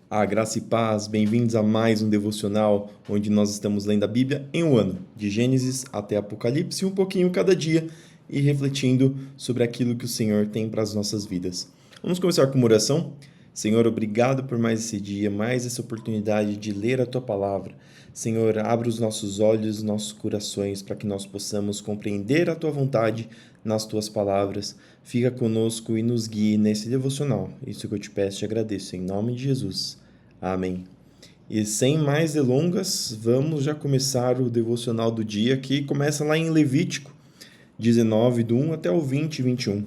A graça e paz, bem-vindos a mais um devocional onde nós estamos lendo a Bíblia em um ano, de Gênesis até Apocalipse, um pouquinho cada dia e refletindo sobre aquilo que o Senhor tem para as nossas vidas. Vamos começar com uma oração? Senhor, obrigado por mais esse dia, mais essa oportunidade de ler a Tua Palavra. Senhor, abre os nossos olhos, nossos corações, para que nós possamos compreender a Tua vontade nas Tuas palavras. Fica conosco e nos guie nesse devocional. Isso que eu te peço e te agradeço, em nome de Jesus. Amém. E sem mais delongas, vamos já começar o devocional do dia, que começa lá em Levítico 19, do 1 até o 20 e 21,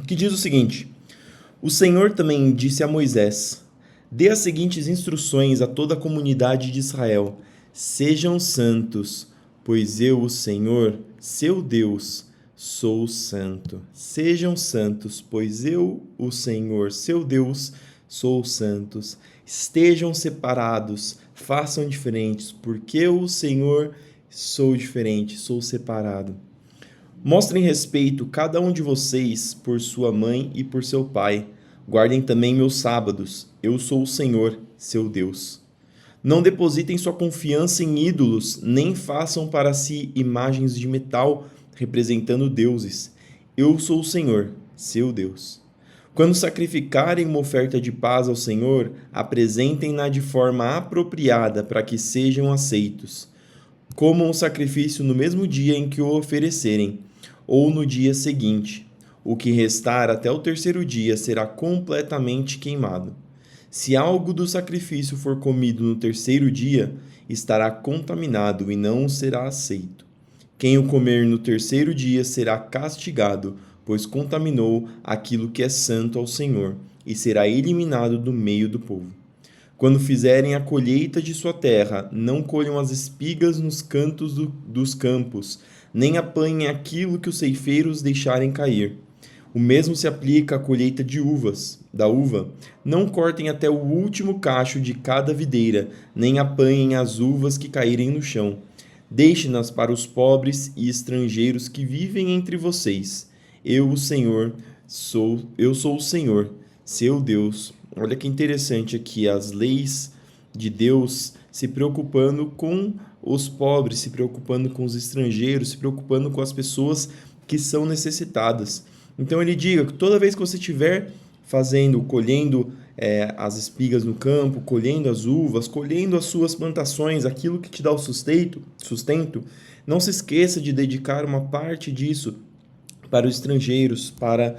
que diz o seguinte: O Senhor também disse a Moisés: Dê as seguintes instruções a toda a comunidade de Israel: Sejam santos, pois eu, o Senhor, seu Deus, sou santo. Sejam santos, pois eu, o Senhor, seu Deus, sou santos. Estejam separados, façam diferentes, porque eu, o Senhor, sou diferente, sou separado. Mostrem respeito, cada um de vocês, por sua mãe e por seu pai. Guardem também meus sábados. Eu sou o Senhor, seu Deus. Não depositem sua confiança em ídolos, nem façam para si imagens de metal representando deuses. Eu sou o Senhor, seu Deus. Quando sacrificarem uma oferta de paz ao Senhor, apresentem-na de forma apropriada para que sejam aceitos. Comam o sacrifício no mesmo dia em que o oferecerem, ou no dia seguinte. O que restar até o terceiro dia será completamente queimado. Se algo do sacrifício for comido no terceiro dia, estará contaminado e não será aceito. Quem o comer no terceiro dia será castigado, pois contaminou aquilo que é santo ao Senhor, e será eliminado do meio do povo. Quando fizerem a colheita de sua terra, não colham as espigas nos cantos dos campos, nem apanhem aquilo que os ceifeiros deixarem cair. O mesmo se aplica à colheita de da uva. Não cortem até o último cacho de cada videira, nem apanhem as uvas que caírem no chão. Deixe-nas para os pobres e estrangeiros que vivem entre vocês. Eu sou o Senhor, seu Deus. Olha que interessante aqui, as leis de Deus se preocupando com os pobres, se preocupando com os estrangeiros, se preocupando com as pessoas que são necessitadas. Então ele diga que toda vez que você estiver colhendo as espigas no campo, colhendo as uvas, colhendo as suas plantações, aquilo que te dá o sustento, não se esqueça de dedicar uma parte disso para os estrangeiros, para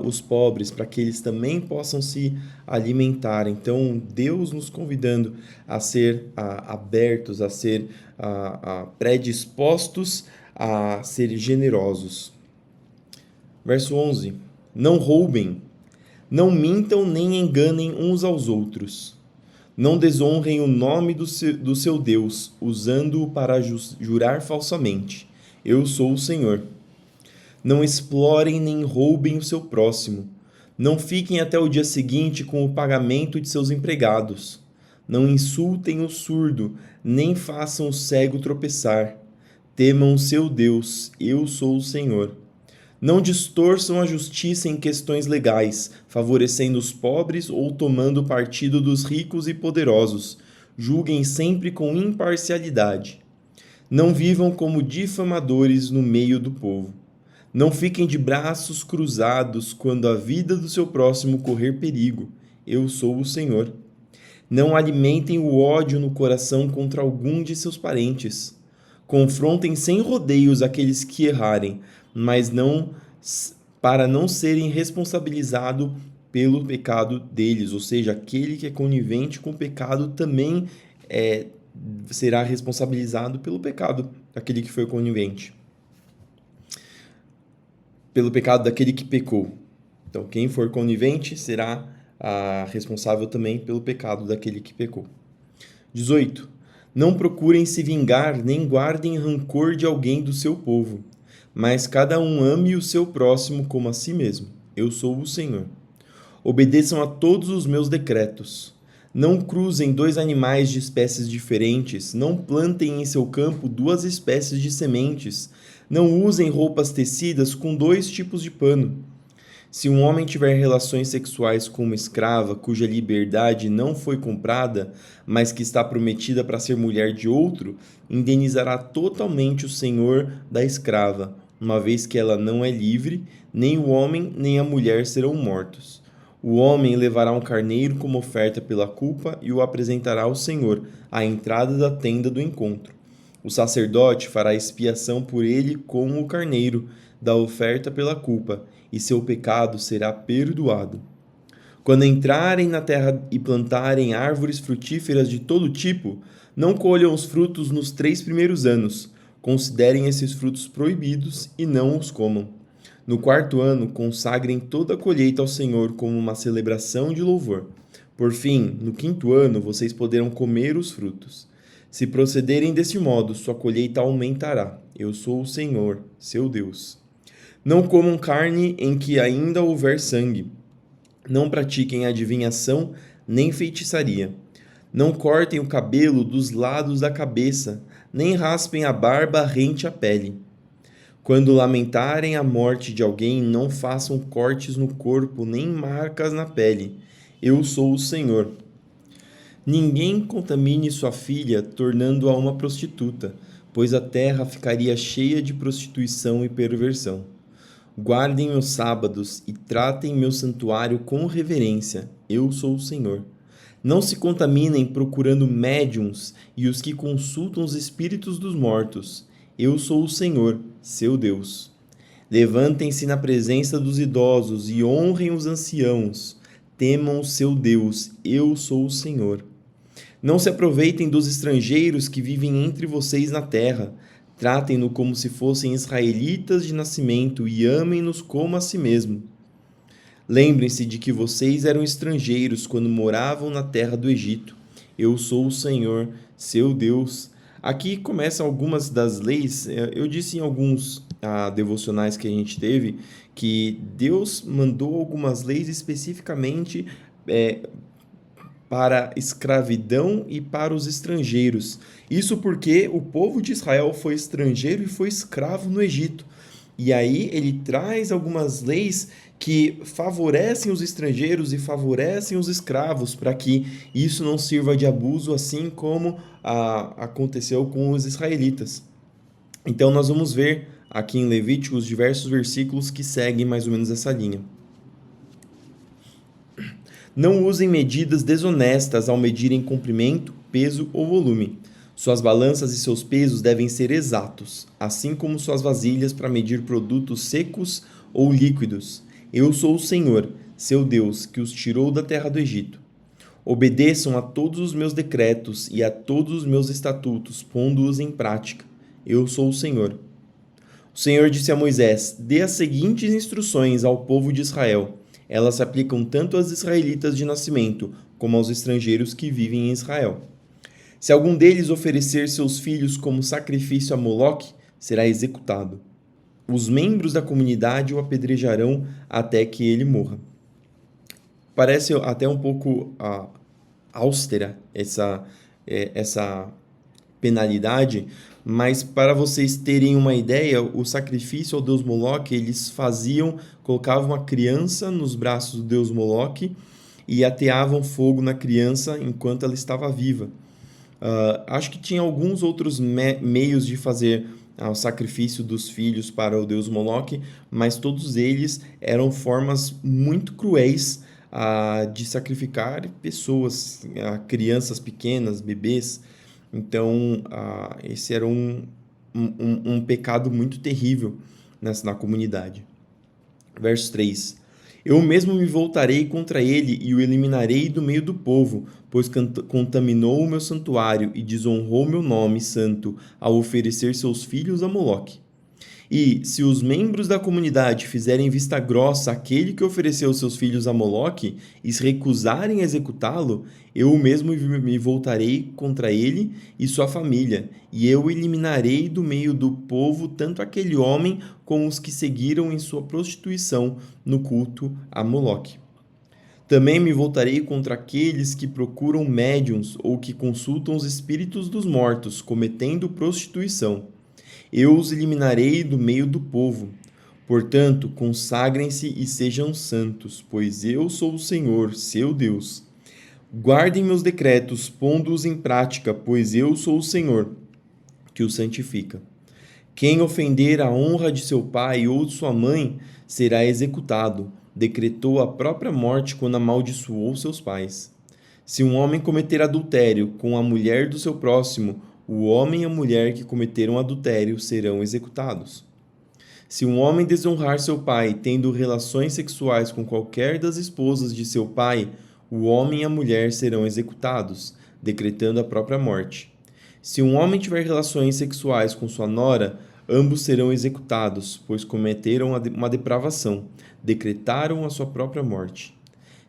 os pobres, para que eles também possam se alimentar. Então, Deus nos convidando a ser abertos, a ser predispostos a ser generosos. Verso 11. Não roubem, não mintam nem enganem uns aos outros. Não desonrem o nome do seu Deus, usando-o para jurar falsamente. Eu sou o Senhor. Não explorem nem roubem o seu próximo. Não fiquem até o dia seguinte com o pagamento de seus empregados. Não insultem o surdo, nem façam o cego tropeçar. Temam o seu Deus, eu sou o Senhor. Não distorçam a justiça em questões legais, favorecendo os pobres ou tomando partido dos ricos e poderosos. Julguem sempre com imparcialidade. Não vivam como difamadores no meio do povo. Não fiquem de braços cruzados quando a vida do seu próximo correr perigo. Eu sou o Senhor. Não alimentem o ódio no coração contra algum de seus parentes. Confrontem sem rodeios aqueles que errarem, mas não para não serem responsabilizados pelo pecado deles, ou seja, aquele que é conivente com o pecado também será responsabilizado pelo pecado daquele que foi conivente, pelo pecado daquele que pecou. Então, quem for conivente será responsável também pelo pecado daquele que pecou. 18. Não procurem se vingar, nem guardem rancor de alguém do seu povo, mas cada um ame o seu próximo como a si mesmo. Eu sou o Senhor. Obedeçam a todos os meus decretos. Não cruzem dois animais de espécies diferentes. Não plantem em seu campo duas espécies de sementes. Não usem roupas tecidas com dois tipos de pano. Se um homem tiver relações sexuais com uma escrava cuja liberdade não foi comprada, mas que está prometida para ser mulher de outro, indenizará totalmente o senhor da escrava, uma vez que ela não é livre, nem o homem nem a mulher serão mortos. O homem levará um carneiro como oferta pela culpa e o apresentará ao Senhor, à entrada da tenda do encontro. O sacerdote fará expiação por ele com o carneiro da oferta pela culpa, e seu pecado será perdoado. Quando entrarem na terra e plantarem árvores frutíferas de todo tipo, não colham os frutos nos 3 primeiros anos. Considerem esses frutos proibidos e não os comam. No 4º ano, consagrem toda a colheita ao Senhor como uma celebração de louvor. Por fim, no 5º ano, vocês poderão comer os frutos. Se procederem desse modo, sua colheita aumentará. Eu sou o Senhor, seu Deus. Não comam carne em que ainda houver sangue. Não pratiquem adivinhação nem feitiçaria. Não cortem o cabelo dos lados da cabeça, nem raspem a barba rente à pele. Quando lamentarem a morte de alguém, não façam cortes no corpo, nem marcas na pele. Eu sou o Senhor. Ninguém contamine sua filha, tornando-a uma prostituta, pois a terra ficaria cheia de prostituição e perversão. Guardem meus sábados e tratem meu santuário com reverência. Eu sou o Senhor. Não se contaminem procurando médiuns e os que consultam os espíritos dos mortos. Eu sou o Senhor, seu Deus. Levantem-se na presença dos idosos e honrem os anciãos. Temam o seu Deus. Eu sou o Senhor. Não se aproveitem dos estrangeiros que vivem entre vocês na terra. Tratem-no como se fossem israelitas de nascimento e amem-nos como a si mesmo. Lembrem-se de que vocês eram estrangeiros quando moravam na terra do Egito. Eu sou o Senhor, seu Deus. Aqui começam algumas das leis. Eu disse em alguns devocionais que a gente teve que Deus mandou algumas leis especificamente para escravidão e para os estrangeiros. Isso porque o povo de Israel foi estrangeiro e foi escravo no Egito. E aí ele traz algumas leis que favorecem os estrangeiros e favorecem os escravos, para que isso não sirva de abuso, assim como aconteceu com os israelitas. Então nós vamos ver aqui em Levíticos diversos versículos que seguem mais ou menos essa linha. Não usem medidas desonestas ao medirem comprimento, peso ou volume. Suas balanças e seus pesos devem ser exatos, assim como suas vasilhas para medir produtos secos ou líquidos. Eu sou o Senhor, seu Deus, que os tirou da terra do Egito. Obedeçam a todos os meus decretos e a todos os meus estatutos, pondo-os em prática. Eu sou o Senhor. O Senhor disse a Moisés: dê as seguintes instruções ao povo de Israel. Elas se aplicam tanto aos israelitas de nascimento como aos estrangeiros que vivem em Israel. Se algum deles oferecer seus filhos como sacrifício a Moloque, será executado. Os membros da comunidade o apedrejarão até que ele morra. Parece até um pouco austera essa penalidade, mas para vocês terem uma ideia, o sacrifício ao deus Moloque, eles colocavam uma criança nos braços do deus Moloque e ateavam fogo na criança enquanto ela estava viva. Acho que tinha alguns outros meios de fazer o sacrifício dos filhos para o deus Moloque, mas todos eles eram formas muito cruéis de sacrificar pessoas, crianças pequenas, bebês. Então, esse era um pecado muito terrível na comunidade. Verso 3. Eu mesmo me voltarei contra ele e o eliminarei do meio do povo, pois contaminou o meu santuário e desonrou meu nome santo ao oferecer seus filhos a Moloque. E, se os membros da comunidade fizerem vista grossa àquele que ofereceu seus filhos a Moloque e se recusarem a executá-lo, eu mesmo me voltarei contra ele e sua família, e eu eliminarei do meio do povo tanto aquele homem como os que seguiram em sua prostituição no culto a Moloque. Também me voltarei contra aqueles que procuram médiuns ou que consultam os espíritos dos mortos, cometendo prostituição. Eu os eliminarei do meio do povo, Portanto, consagrem-se e sejam santos, pois eu sou o Senhor, seu Deus. Guardem meus decretos, pondo-os em prática, pois eu sou o Senhor, que os santifica. Quem ofender a honra de seu pai ou de sua mãe será executado. Decretou a própria morte quando amaldiçoou seus pais. Se um homem cometer adultério com a mulher do seu próximo, o homem e a mulher que cometeram adultério serão executados. Se um homem desonrar seu pai tendo relações sexuais com qualquer das esposas de seu pai, o homem e a mulher serão executados, decretando a própria morte. Se um homem tiver relações sexuais com sua nora, ambos serão executados, pois cometeram uma depravação, decretaram a sua própria morte.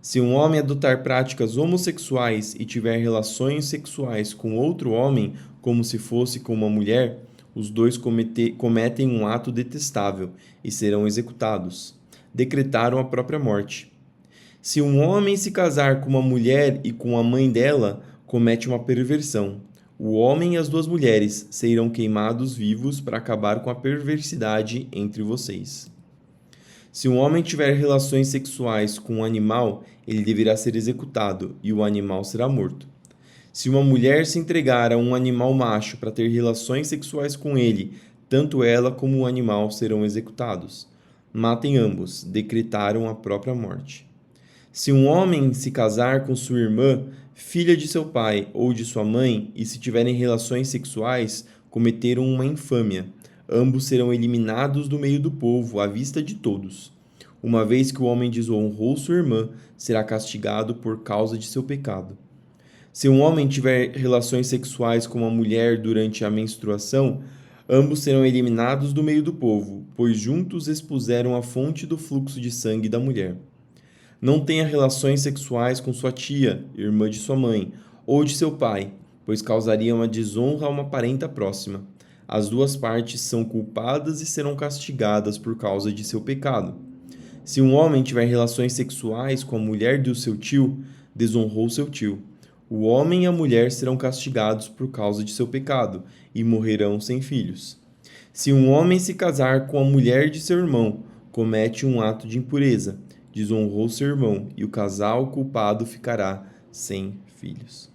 Se um homem adotar práticas homossexuais e tiver relações sexuais com outro homem, como se fosse com uma mulher, os dois cometem um ato detestável e serão executados. Decretaram a própria morte. Se um homem se casar com uma mulher e com a mãe dela, comete uma perversão. O homem e as duas mulheres serão queimados vivos para acabar com a perversidade entre vocês. Se um homem tiver relações sexuais com um animal, ele deverá ser executado e o animal será morto. Se uma mulher se entregar a um animal macho para ter relações sexuais com ele, tanto ela como o animal serão executados. Matem ambos, decretaram a própria morte. Se um homem se casar com sua irmã, filha de seu pai ou de sua mãe, e se tiverem relações sexuais, cometeram uma infâmia. Ambos serão eliminados do meio do povo, à vista de todos. Uma vez que o homem desonrou sua irmã, será castigado por causa de seu pecado. Se um homem tiver relações sexuais com uma mulher durante a menstruação, ambos serão eliminados do meio do povo, pois juntos expuseram a fonte do fluxo de sangue da mulher. Não tenha relações sexuais com sua tia, irmã de sua mãe, ou de seu pai, pois causaria uma desonra a uma parenta próxima. As duas partes são culpadas e serão castigadas por causa de seu pecado. Se um homem tiver relações sexuais com a mulher do seu tio, desonrou seu tio. O homem e a mulher serão castigados por causa de seu pecado e morrerão sem filhos. Se um homem se casar com a mulher de seu irmão, comete um ato de impureza, desonrou seu irmão, e o casal culpado ficará sem filhos.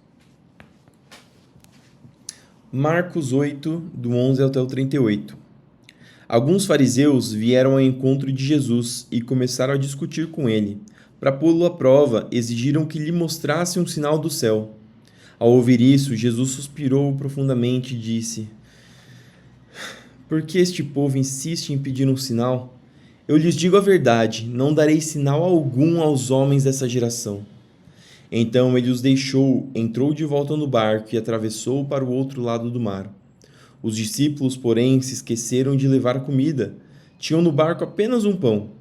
Marcos 8, do 11 até o 38. Alguns fariseus vieram ao encontro de Jesus e começaram a discutir com ele. Para pô-lo à prova, exigiram que lhe mostrasse um sinal do céu. Ao ouvir isso, Jesus suspirou profundamente e disse: Por que este povo insiste em pedir um sinal? Eu lhes digo a verdade, não darei sinal algum aos homens dessa geração. Então ele os deixou, entrou de volta no barco e atravessou para o outro lado do mar. Os discípulos, porém, se esqueceram de levar comida. Tinham no barco apenas um pão.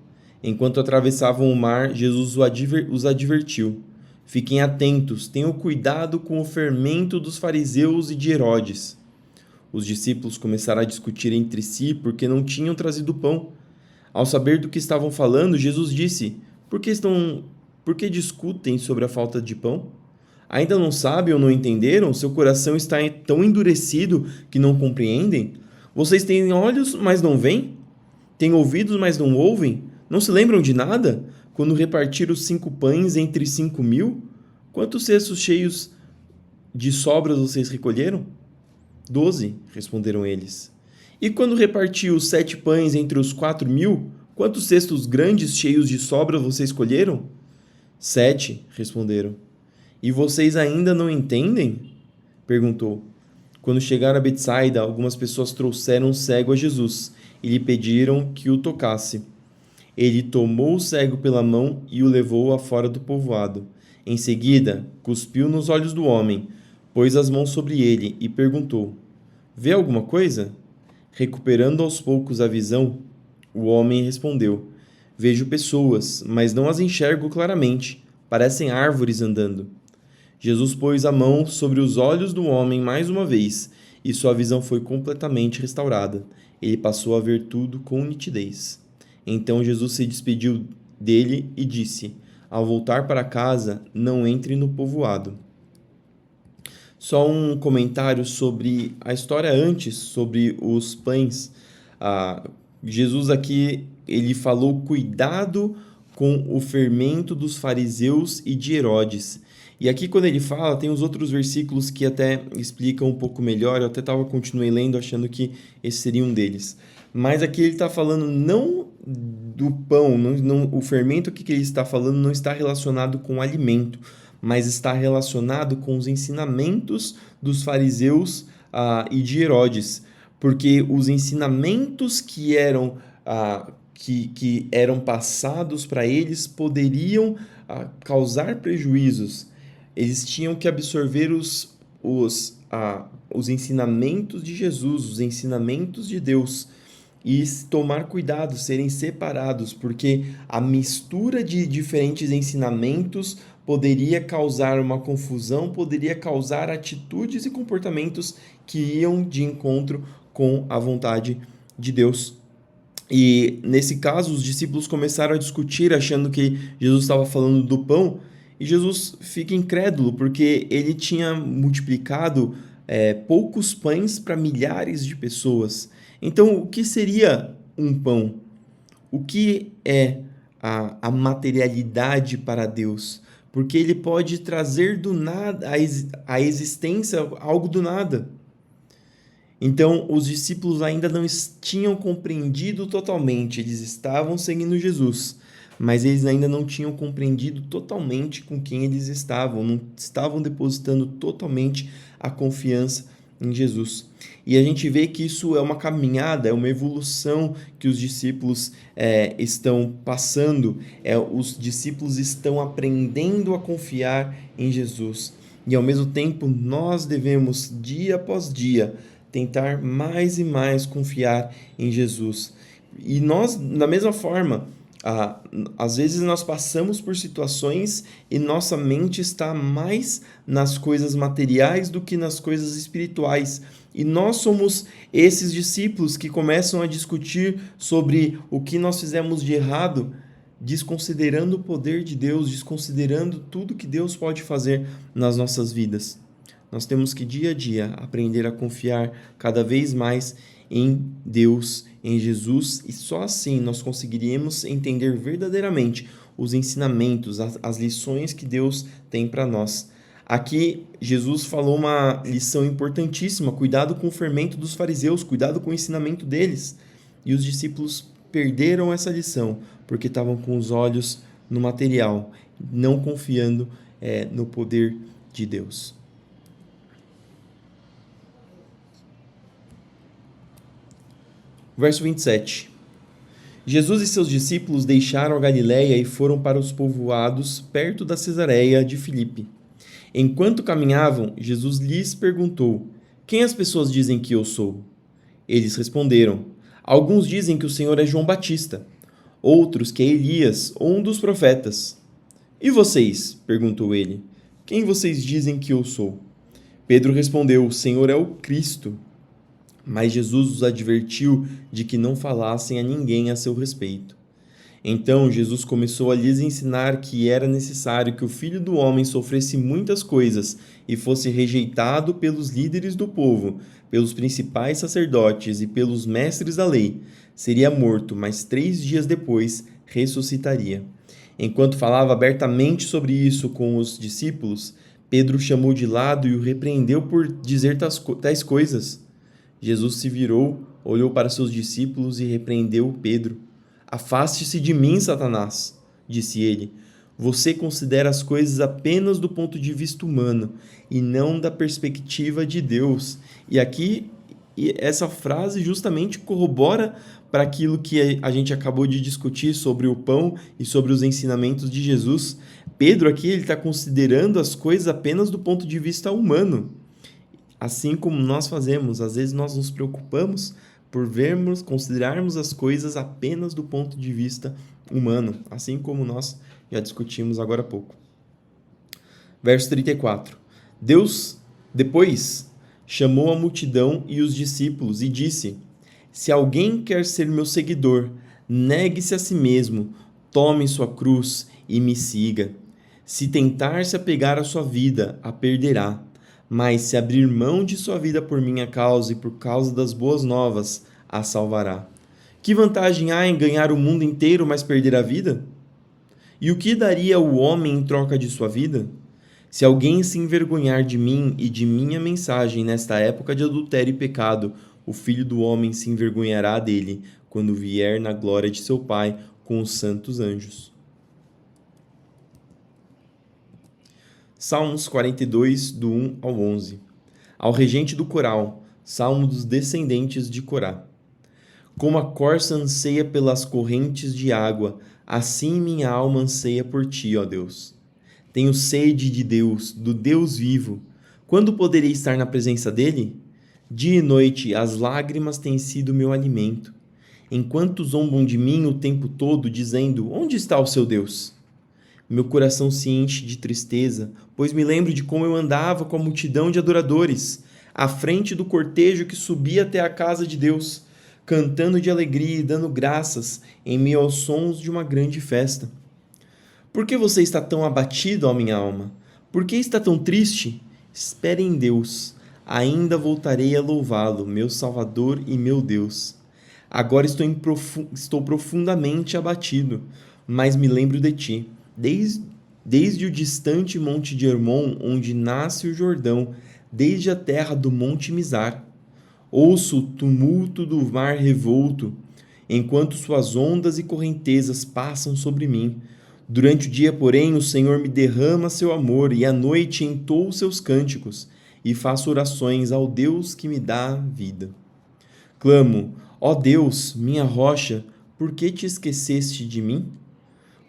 Enquanto atravessavam o mar, Jesus os advertiu: Fiquem atentos, tenham cuidado com o fermento dos fariseus e de Herodes. Os discípulos começaram a discutir entre si porque não tinham trazido pão. Ao saber do que estavam falando, Jesus disse: Por que discutem sobre a falta de pão? Ainda não sabem ou não entenderam? Seu coração está tão endurecido que não compreendem? Vocês têm olhos, mas não veem? Têm ouvidos, mas não ouvem? Não se lembram de nada? Quando repartiram os 5 pães entre 5.000? Quantos cestos cheios de sobras vocês recolheram? 12, responderam eles. E quando repartiu os 7 pães entre os 4.000, quantos cestos grandes cheios de sobras vocês colheram? 7, responderam. E vocês ainda não entendem? Perguntou. Quando chegaram a Betsaida, algumas pessoas trouxeram um cego a Jesus e lhe pediram que o tocasse. Ele tomou o cego pela mão e o levou a fora do povoado. Em seguida, cuspiu nos olhos do homem, pôs as mãos sobre ele e perguntou: Vê alguma coisa? Recuperando aos poucos a visão, o homem respondeu: Vejo pessoas, mas não as enxergo claramente. Parecem árvores andando. Jesus pôs a mão sobre os olhos do homem mais uma vez, e sua visão foi completamente restaurada. Ele passou a ver tudo com nitidez. Então Jesus se despediu dele e disse: Ao voltar para casa, não entre no povoado. Só um comentário sobre a história antes, sobre os pães. Jesus aqui ele falou cuidado com o fermento dos fariseus e de Herodes. E aqui quando ele fala, tem os outros versículos que até explicam um pouco melhor, eu até continuei lendo achando que esse seria um deles. Mas aqui ele está falando não do pão, o fermento que ele está falando não está relacionado com o alimento, mas está relacionado com os ensinamentos dos fariseus e de Herodes, porque os ensinamentos que eram passados para eles poderiam causar prejuízos. Eles tinham que absorver os ensinamentos de Jesus, os ensinamentos de Deus, e tomar cuidado, serem separados, porque a mistura de diferentes ensinamentos poderia causar uma confusão, poderia causar atitudes e comportamentos que iam de encontro com a vontade de Deus. E nesse caso, os discípulos começaram a discutir, achando que Jesus estava falando do pão, e Jesus fica incrédulo, porque ele tinha multiplicado poucos pães para milhares de pessoas. Então, o que seria um pão? O que é a materialidade para Deus? Porque ele pode trazer do nada a existência algo do nada. Então, os discípulos ainda não tinham compreendido totalmente, eles estavam seguindo Jesus, mas eles ainda não tinham compreendido totalmente com quem eles estavam, não estavam depositando totalmente a confiança em Jesus. E a gente vê que isso é uma caminhada, é uma evolução que os discípulos estão passando, os discípulos estão aprendendo a confiar em Jesus. E ao mesmo tempo, nós devemos, dia após dia, tentar mais e mais confiar em Jesus. E nós, da mesma forma, às vezes nós passamos por situações e nossa mente está mais nas coisas materiais do que nas coisas espirituais. E nós somos esses discípulos que começam a discutir sobre o que nós fizemos de errado, desconsiderando o poder de Deus, desconsiderando tudo que Deus pode fazer nas nossas vidas. Nós temos que dia a dia aprender a confiar cada vez mais em Deus, em Jesus, e só assim nós conseguiríamos entender verdadeiramente os ensinamentos, as lições que Deus tem para nós. Aqui, Jesus falou uma lição importantíssima: cuidado com o fermento dos fariseus, cuidado com o ensinamento deles. E os discípulos perderam essa lição porque estavam com os olhos no material, não confiando no poder de Deus. Verso 27. Jesus e seus discípulos deixaram a Galiléia e foram para os povoados perto da Cesareia de Filipe. Enquanto caminhavam, Jesus lhes perguntou: quem as pessoas dizem que eu sou? Eles responderam: alguns dizem que o Senhor é João Batista, outros que é Elias ou um dos profetas. E vocês? Perguntou ele. Quem vocês dizem que eu sou? Pedro respondeu: o Senhor é o Cristo. Mas Jesus os advertiu de que não falassem a ninguém a seu respeito. Então Jesus começou a lhes ensinar que era necessário que o Filho do Homem sofresse muitas coisas e fosse rejeitado pelos líderes do povo, pelos principais sacerdotes e pelos mestres da lei. Seria morto, mas 3 dias depois ressuscitaria. Enquanto falava abertamente sobre isso com os discípulos, Pedro o chamou de lado e o repreendeu por dizer tais coisas. Jesus se virou, olhou para seus discípulos e repreendeu Pedro. Afaste-se de mim, Satanás, disse ele. Você considera as coisas apenas do ponto de vista humano e não da perspectiva de Deus. E aqui, essa frase justamente corrobora para aquilo que a gente acabou de discutir sobre o pão e sobre os ensinamentos de Jesus. Pedro aqui está considerando as coisas apenas do ponto de vista humano. Assim como nós fazemos, às vezes nós nos preocupamos por considerarmos as coisas apenas do ponto de vista humano, assim como nós já discutimos agora há pouco. Verso 34. Deus, depois, chamou a multidão e os discípulos e disse: se alguém quer ser meu seguidor, negue-se a si mesmo, tome sua cruz e me siga. Se tentar se apegar à sua vida, a perderá. Mas se abrir mão de sua vida por minha causa e por causa das boas novas, a salvará. Que vantagem há em ganhar o mundo inteiro, mas perder a vida? E o que daria o homem em troca de sua vida? Se alguém se envergonhar de mim e de minha mensagem nesta época de adultério e pecado, o Filho do Homem se envergonhará dele, quando vier na glória de seu Pai com os santos anjos. Salmos 42, do 1 ao 11. Ao regente do coral, salmo dos descendentes de Corá. Como a corça anseia pelas correntes de água, assim minha alma anseia por ti, ó Deus. Tenho sede de Deus, do Deus vivo. Quando poderei estar na presença dele? Dia e noite as lágrimas têm sido meu alimento, enquanto zombam de mim o tempo todo, dizendo: onde está o seu Deus? Meu coração se enche de tristeza, pois me lembro de como eu andava com a multidão de adoradores, à frente do cortejo que subia até a casa de Deus, cantando de alegria e dando graças em meio aos sons de uma grande festa. Por que você está tão abatido, ó minha alma? Por que está tão triste? Espere em Deus. Ainda voltarei a louvá-lo, meu Salvador e meu Deus. Agora estou profundamente abatido, mas me lembro de ti. Desde o distante monte de Hermon, onde nasce o Jordão, desde a terra do monte Mizar. Ouço o tumulto do mar revolto, enquanto suas ondas e correntezas passam sobre mim. Durante o dia, porém, o Senhor me derrama seu amor, e à noite entoo seus cânticos, e faço orações ao Deus que me dá vida. Clamo: ó Deus, minha rocha, por que te esqueceste de mim?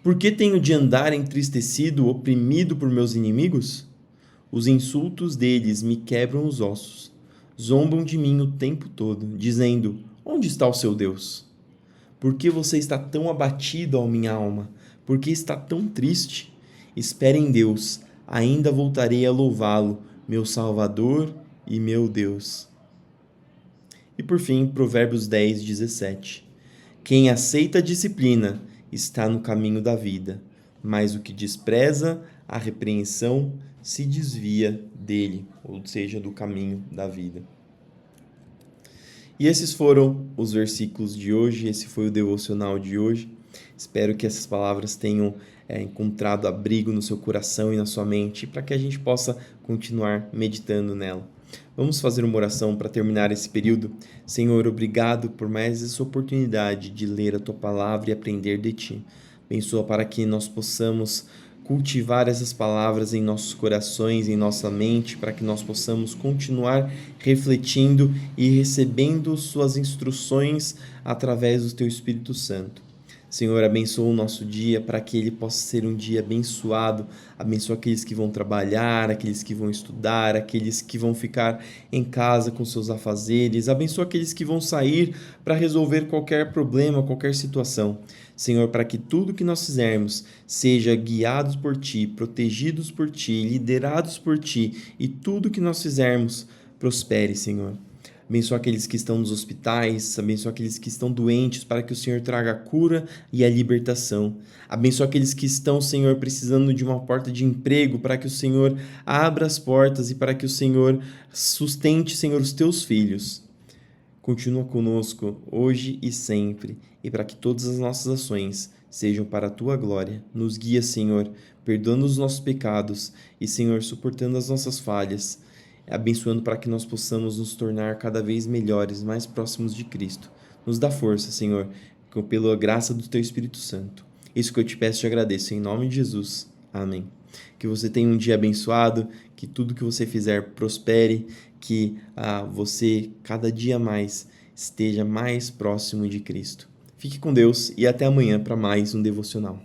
Por que tenho de andar entristecido, oprimido por meus inimigos? Os insultos deles me quebram os ossos. Zombam de mim o tempo todo, dizendo: onde está o seu Deus? Por que você está tão abatido, ó minha alma? Por que está tão triste? Espere em Deus, ainda voltarei a louvá-lo, meu Salvador e meu Deus. E por fim, Provérbios 10, 17. Quem aceita a disciplina está no caminho da vida, mas o que despreza a repreensão se desvia dele, ou seja, do caminho da vida. E esses foram os versículos de hoje, esse foi o devocional de hoje. Espero que essas palavras tenham encontrado abrigo no seu coração e na sua mente, para que a gente possa continuar meditando nela. Vamos fazer uma oração para terminar esse período. Senhor, obrigado por mais essa oportunidade de ler a Tua Palavra e aprender de Ti. Abençoa para que nós possamos cultivar essas palavras em nossos corações, em nossa mente, para que nós possamos continuar refletindo e recebendo Suas instruções através do Teu Espírito Santo. Senhor, abençoa o nosso dia para que ele possa ser um dia abençoado. Abençoa aqueles que vão trabalhar, aqueles que vão estudar, aqueles que vão ficar em casa com seus afazeres. Abençoa aqueles que vão sair para resolver qualquer problema, qualquer situação. Senhor, para que tudo que nós fizermos seja guiados por Ti, protegidos por Ti, liderados por Ti, e tudo que nós fizermos prospere, Senhor. Abençoa aqueles que estão nos hospitais, abençoa aqueles que estão doentes, para que o Senhor traga a cura e a libertação. Abençoa aqueles que estão, Senhor, precisando de uma porta de emprego, para que o Senhor abra as portas e para que o Senhor sustente, Senhor, os teus filhos. Continua conosco hoje e sempre, e para que todas as nossas ações sejam para a Tua glória. Nos guia, Senhor, perdoando os nossos pecados e, Senhor, suportando as nossas falhas, abençoando para que nós possamos nos tornar cada vez melhores, mais próximos de Cristo. Nos dá força, Senhor, pela graça do Teu Espírito Santo. Isso que eu te peço e te agradeço, em nome de Jesus. Amém. Que você tenha um dia abençoado, que tudo que você fizer prospere, que você cada dia mais esteja mais próximo de Cristo. Fique com Deus e até amanhã para mais um devocional.